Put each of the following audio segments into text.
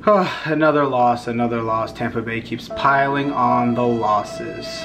Another loss, another loss. Tampa Bay keeps piling on the losses.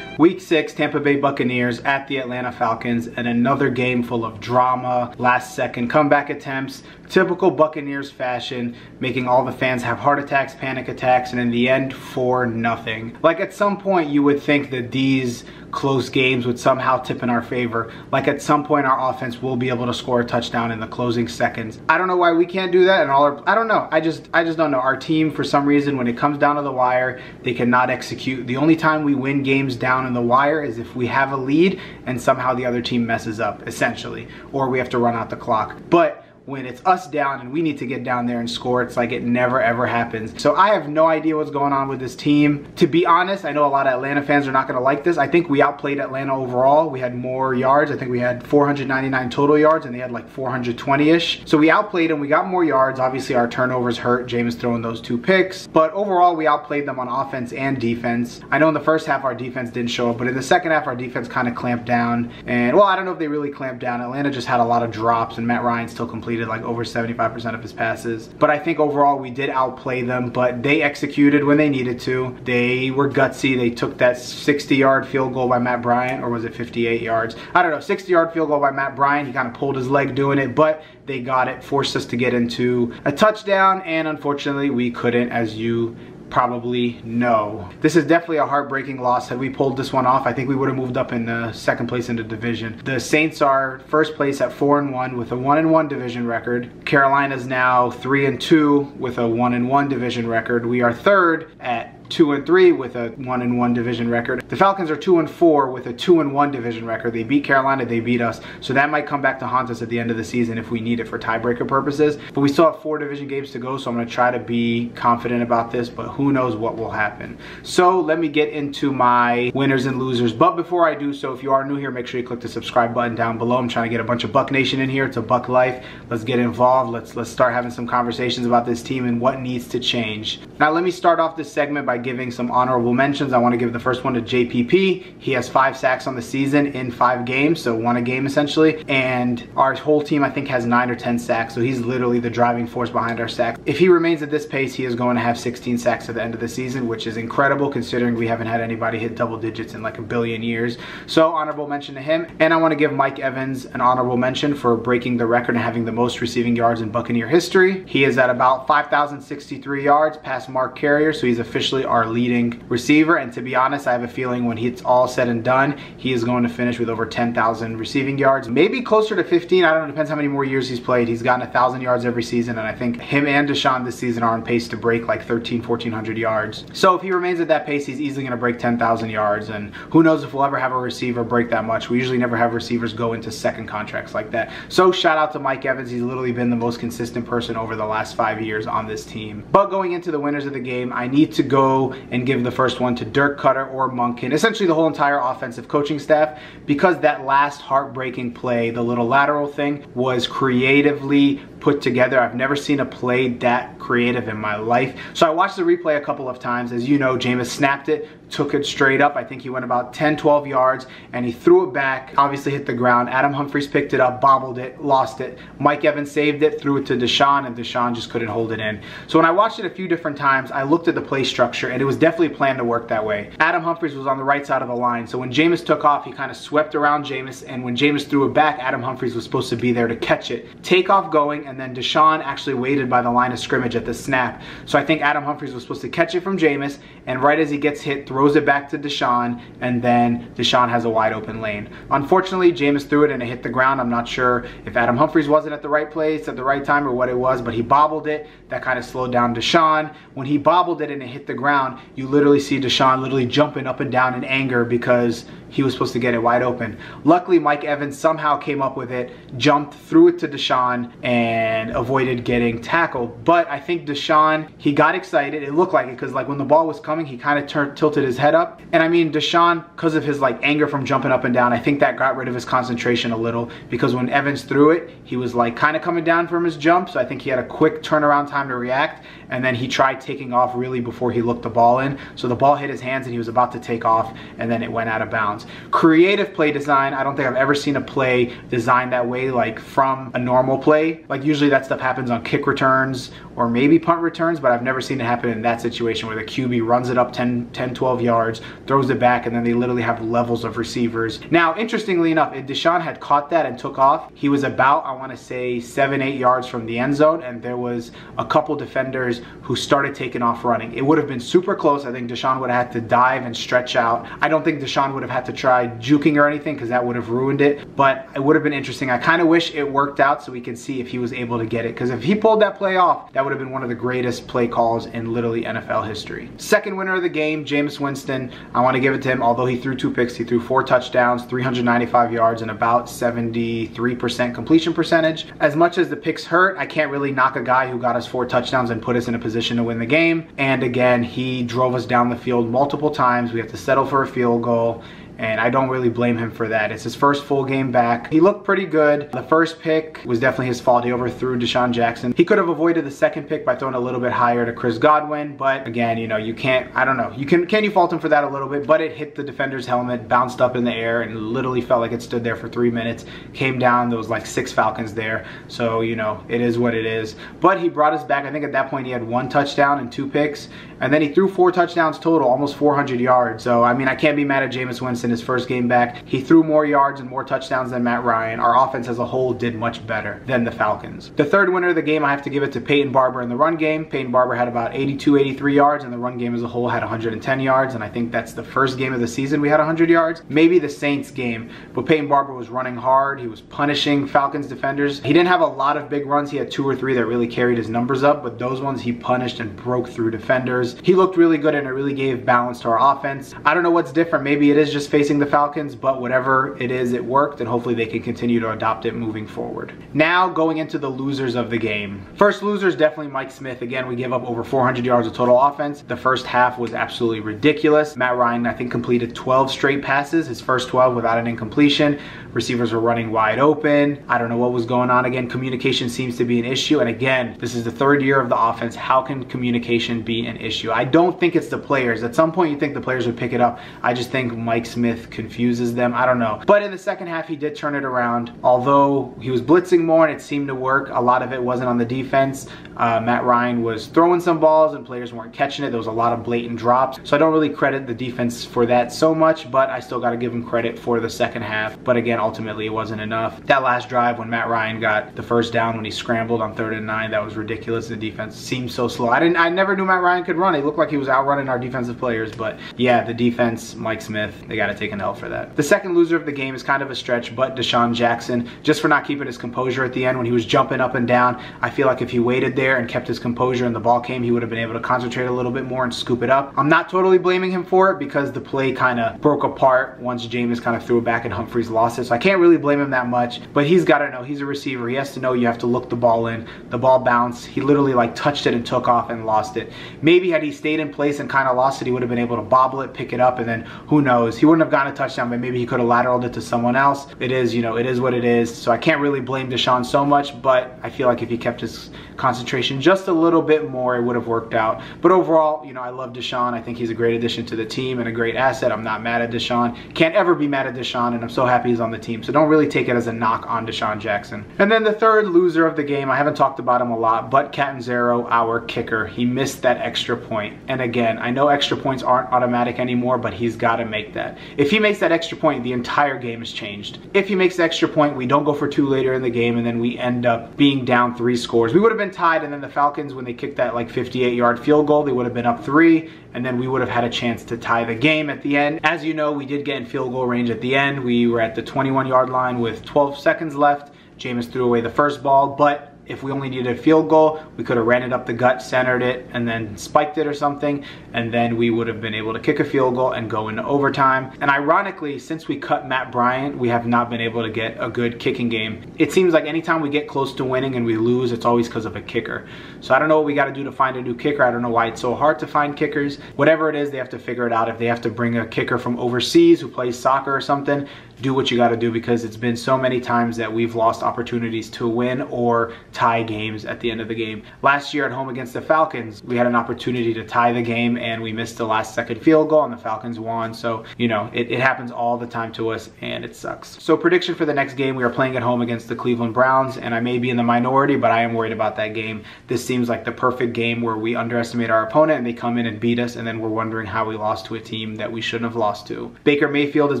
Week 6, Tampa Bay Buccaneers at the Atlanta Falcons, and another game full of drama, last second comeback attempts, typical Buccaneers fashion, making all the fans have heart attacks, panic attacks, and in the end, for nothing. Like, at some point you would think that these close games would somehow tip in our favor. Like, at some point our offense will be able to score a touchdown in the closing seconds. I don't know why we can't do that, and I don't know. I just don't know. Our team, for some reason, when it comes down to the wire, they cannot execute. The only time we win games down in the wire is if we have a lead and somehow the other team messes up, essentially, or we have to run out the clock. But when it's us down and we need to get down there and score, it's like it never ever happens. So I have no idea what's going on with this team. To be honest, I know a lot of Atlanta fans are not going to like this. I think we outplayed Atlanta overall. We had more yards. I think we had 499 total yards and they had like 420-ish. So we outplayed them. We got more yards. Obviously our turnovers hurt. James throwing those 2 picks. But overall we outplayed them on offense and defense. I know in the first half our defense didn't show up, but in the second half our defense kind of clamped down. And well, I don't know if they really clamped down. Atlanta just had a lot of drops and Matt Ryan still completed like over 75% of his passes. But I think overall we did outplay them, but they executed when they needed to. They were gutsy. They took that 60-yard field goal by Matt Bryant, or was it 58 yards? I don't know, 60-yard field goal by Matt Bryant. He kind of pulled his leg doing it, but they got it, forced us to get into a touchdown, and unfortunately we couldn't, as you probably know. This is definitely a heartbreaking loss. Had we pulled this one off, I think we would have moved up in second place in the division. The Saints are first place at 4-1 with a 1-1 division record. Carolina's now 3-2 with a 1-1 division record. We are third at 2-3 with a 1-1 division record. The Falcons are 2-4 with a 2-1 division record. They beat Carolina, they beat us. So that might come back to haunt us at the end of the season if we need it for tiebreaker purposes. But we still have 4 division games to go, so I'm going to try to be confident about this, but who knows what will happen. So let me get into my winners and losers. But before I do so, if you are new here, make sure you click the subscribe button down below. I'm trying to get a bunch of Buck Nation in here. It's a Buck life. Let's get involved. Let's start having some conversations about this team and what needs to change. Now let me start off this segment by giving some honorable mentions. I want to give the first one to JPP. He has 5 sacks on the season in 5 games, so 1 a game essentially. And our whole team I think has 9 or 10 sacks, so he's literally the driving force behind our sacks. If he remains at this pace, he is going to have 16 sacks at the end of the season, which is incredible considering we haven't had anybody hit double digits in like a billion years. So honorable mention to him. And I want to give Mike Evans an honorable mention for breaking the record and having the most receiving yards in Buccaneer history. He is at about 5,063 yards past Mark Carrier, so he's officially our leading receiver. And to be honest, I have a feeling when it's all said and done, he is going to finish with over 10,000 receiving yards, maybe closer to 15. I don't know, depends how many more years he's played. He's gotten 1,000 yards every season, and I think him and Deshaun this season are on pace to break like 1,400 yards. So if he remains at that pace, he's easily going to break 10,000 yards, and who knows if we'll ever have a receiver break that much. We usually never have receivers go into second contracts like that. So shout out to Mike Evans. He's literally been the most consistent person over the last 5 years on this team. But going into the winners of the game, I need to go and give the first one to Dirk Cutter or Monken, essentially the whole entire offensive coaching staff, because that last heartbreaking play, the little lateral thing, was creatively put together. I've never seen a play that creative in my life. So I watched the replay a couple of times. As you know, Jameis snapped it, took it straight up. I think he went about 10-12 yards and he threw it back, obviously hit the ground. Adam Humphries picked it up, bobbled it, lost it. Mike Evans saved it, threw it to Deshaun, and Deshaun just couldn't hold it in. So when I watched it a few different times, I looked at the play structure and it was definitely planned to work that way. Adam Humphries was on the right side of the line, so when Jameis took off, he kind of swept around Jameis, and when Jameis threw it back, Adam Humphries was supposed to be there to catch it, take off going, and then Deshaun actually waited by the line of scrimmage at the snap. So I think Adam Humphries was supposed to catch it from Jameis, and right as he gets hit, throws it back to Deshaun, and then Deshaun has a wide open lane. Unfortunately, Jameis threw it and it hit the ground. I'm not sure if Adam Humphries wasn't at the right place at the right time or what it was, but he bobbled it. That kind of slowed down Deshaun. When he bobbled it and it hit the ground, you literally see Deshaun literally jumping up and down in anger because he was supposed to get it wide open. Luckily, Mike Evans somehow came up with it, jumped, threw it to Deshaun, and avoided getting tackled. But I think Deshaun, he got excited. It looked like it because like when the ball was coming, he kind of tilted his head up. And I mean, Deshaun, because of his like anger from jumping up and down, I think that got rid of his concentration a little, because when Evans threw it, he was like kind of coming down from his jump. So I think he had a quick turnaround time to react. And then he tried taking off really before he looked the ball in. So the ball hit his hands and he was about to take off, and then it went out of bounds. touchdowns. Creative play design. I don't think I've ever seen a play designed that way, like from a normal play. Like usually that stuff happens on kick returns or maybe punt returns, but I've never seen it happen in that situation where the QB runs it up 10, 12 yards, throws it back, and then they literally have levels of receivers. Now, interestingly enough, if Deshaun had caught that and took off, he was about, I want to say, 7, 8 yards from the end zone, and there was a couple defenders who started taking off running. It would have been super close. I think Deshaun would have had to dive and stretch out. I don't think Deshaun would have had to try juking or anything because that would have ruined it, but it would have been interesting. I kind of wish it worked out so we can see if he was able to get it, because if he pulled that play off, that would have been one of the greatest play calls in literally NFL history. Second winner of the game, Jameis Winston. I want to give it to him. Although he threw 2 picks, he threw 4 touchdowns, 395 yards, and about 73% completion percentage. As much as the picks hurt, I can't really knock a guy who got us 4 touchdowns and put us in a position to win the game. And again, he drove us down the field multiple times. We have to settle for a field goal, and I don't really blame him for that. It's his first full game back. He looked pretty good. The first pick was definitely his fault. He overthrew Deshaun Jackson. He could have avoided the second pick by throwing a little bit higher to Chris Godwin, but again, you know, you can't, I don't know. Can you fault him for that a little bit? But it hit the defender's helmet, bounced up in the air, and literally felt like it stood there for 3 minutes. Came down, there was like 6 Falcons there. So, you know, it is what it is. But he brought us back. I think at that point he had 1 touchdown and 2 picks. And then he threw 4 touchdowns total, almost 400 yards. So, I mean, I can't be mad at Jameis Winston, his first game back. He threw more yards and more touchdowns than Matt Ryan. Our offense as a whole did much better than the Falcons. The third winner of the game, I have to give it to Peyton Barber in the run game. Peyton Barber had about 82, 83 yards, and the run game as a whole had 110 yards. And I think that's the first game of the season we had 100 yards. Maybe the Saints game. But Peyton Barber was running hard. He was punishing Falcons defenders. He didn't have a lot of big runs. He had 2 or 3 that really carried his numbers up, but those ones he punished and broke through defenders. He looked really good, and it really gave balance to our offense. I don't know what's different. Maybe it is just facing the Falcons, but whatever it is, it worked, and hopefully they can continue to adopt it moving forward. Now going into the losers of the game. First loser is definitely Mike Smith. Again, we gave up over 400 yards of total offense. The first half was absolutely ridiculous. Matt Ryan, I think, completed 12 straight passes, his first 12 without an incompletion. Receivers were running wide open. I don't know what was going on. Again, communication seems to be an issue, and again, this is the 3rd year of the offense. How can communication be an issue? I don't think it's the players. At some point you think the players would pick it up. I just think Mike Smith confuses them. I don't know. But in the second half, he did turn it around. Although he was blitzing more and it seemed to work, a lot of it wasn't on the defense. Matt Ryan was throwing some balls and players weren't catching it. There was a lot of blatant drops. So I don't really credit the defense for that so much, but I still got to give him credit for the second half. But again, ultimately it wasn't enough. That last drive when Matt Ryan got the first down when he scrambled on 3rd and 9, that was ridiculous. The defense seemed so slow. I never knew Matt Ryan could run. He looked like he was outrunning our defensive players, but yeah, the defense, Mike Smith, they got to take an L for that. The second loser of the game is kind of a stretch, but Deshaun Jackson, just for not keeping his composure at the end when he was jumping up and down. I feel like if he waited there and kept his composure and the ball came, he would have been able to concentrate a little bit more and scoop it up. I'm not totally blaming him for it because the play kind of broke apart once Jameis kind of threw it back and Humphries lost it, so I can't really blame him that much, but he's got to know. He's a receiver. He has to know you have to look the ball in. The ball bounced. He literally like touched it and took off and lost it. Maybe had he stayed in place and kind of lost it, he would have been able to bobble it, pick it up, and then who knows, he wouldn't have gotten a touchdown, but maybe he could have lateraled it to someone else. It is, you know, it is what it is. So I can't really blame Deshaun so much, but I feel like if he kept his concentration just a little bit more, it would have worked out. But overall, you know, I love Deshaun. I think he's a great addition to the team and a great asset. I'm not mad at Deshaun. Can't ever be mad at Deshaun, and I'm so happy he's on the team. So don't really take it as a knock on Deshaun Jackson. And then the third loser of the game, I haven't talked about him a lot, but Catanzaro, our kicker. He missed that extra point. And again, I know extra points aren't automatic anymore, but he's got to make that. If he makes that extra point, the entire game is changed. If he makes the extra point, we don't go for 2 later in the game, and then we end up being down 3 scores. We would have been tied, and then the Falcons, when they kicked that like 58-yard field goal, they would have been up 3, and then we would have had a chance to tie the game at the end. As you know, we did get in field goal range at the end. We were at the 21-yard line with 12 seconds left. Jameis threw away the first ball, but if we only needed a field goal, we could have ran it up the gut, centered it, and then spiked it or something, and then we would have been able to kick a field goal and go into overtime. And ironically, since we cut Matt Bryant, we have not been able to get a good kicking game. It seems like anytime we get close to winning and we lose, it's always because of a kicker. So I don't know what we got to do to find a new kicker. I don't know why it's so hard to find kickers. Whatever it is, they have to figure it out. If they have to bring a kicker from overseas who plays soccer or something, do what you got to do, because it's been so many times that we've lost opportunities to win or tie games at the end of the game. Last year at home against the Falcons, we had an opportunity to tie the game and we missed the last second field goal and the Falcons won. So, you know, it happens all the time to us and it sucks. So prediction for the next game, we are playing at home against the Cleveland Browns, and I may be in the minority, but I am worried about that game. This seems like the perfect game where we underestimate our opponent and they come in and beat us, and then we're wondering how we lost to a team that we shouldn't have lost to. Baker Mayfield has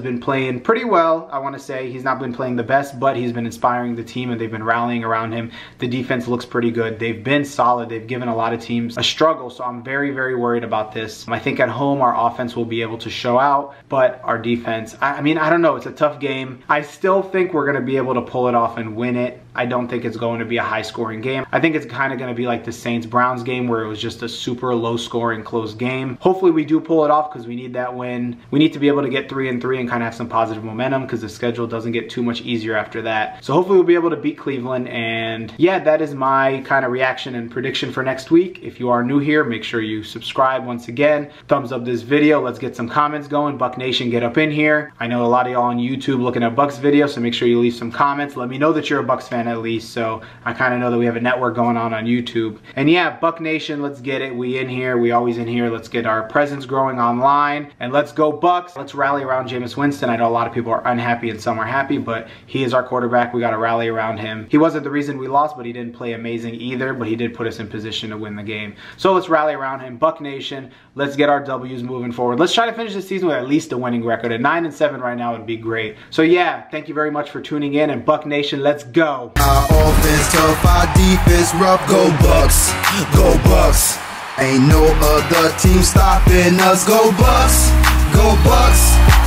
been playing pretty well, I want to say. He's not been playing the best, but he's been inspiring the team and they've been rallying around him. The defense looks pretty good. They've been solid. They've given a lot of teams a struggle, so I'm very, very worried about this. I think at home our offense will be able to show out, but our defense, I mean, I don't know. It's a tough game. I still think we're going to be able to pull it off and win it. I don't think it's going to be a high-scoring game. I think it's kind of going to be like the Saints-Browns game where it was just a super low-scoring, close game. Hopefully we do pull it off because we need that win. We need to be able to get 3-3 and kind of have some positive momentum because the schedule doesn't get too much easier after that. So hopefully we'll be able to beat Cleveland, and yeah, that is my kind of reaction and prediction for next week. If you are new here, make sure you subscribe once again. Thumbs up this video. Let's get some comments going. Buck Nation, get up in here. I know a lot of y'all on YouTube looking at Bucs videos, so make sure you leave some comments. Let me know that you're a Bucs fan at least, so I kind of know that we have a network going on YouTube. And yeah, Buck Nation, let's get it. We in here. We always in here. Let's get our presence growing online, and let's go Bucs. Let's rally around Jameis Winston. I know a lot of people are unhappy and some are happy, but he is our quarterback. We got to rally around him. He wasn't the reason we lost, but he didn't play amazing either, but he did put us in position to win the game. So let's rally around him. Buck Nation, let's get our W's moving forward. Let's try to finish the season with at least a winning record. At 9-7 right now would be great. So yeah, thank you very much for tuning in, and Buck Nation, let's go. Our offense tough, our defense rough. Go Bucs, go Bucs. Ain't no other team stopping us. Go Bucs, go Bucs.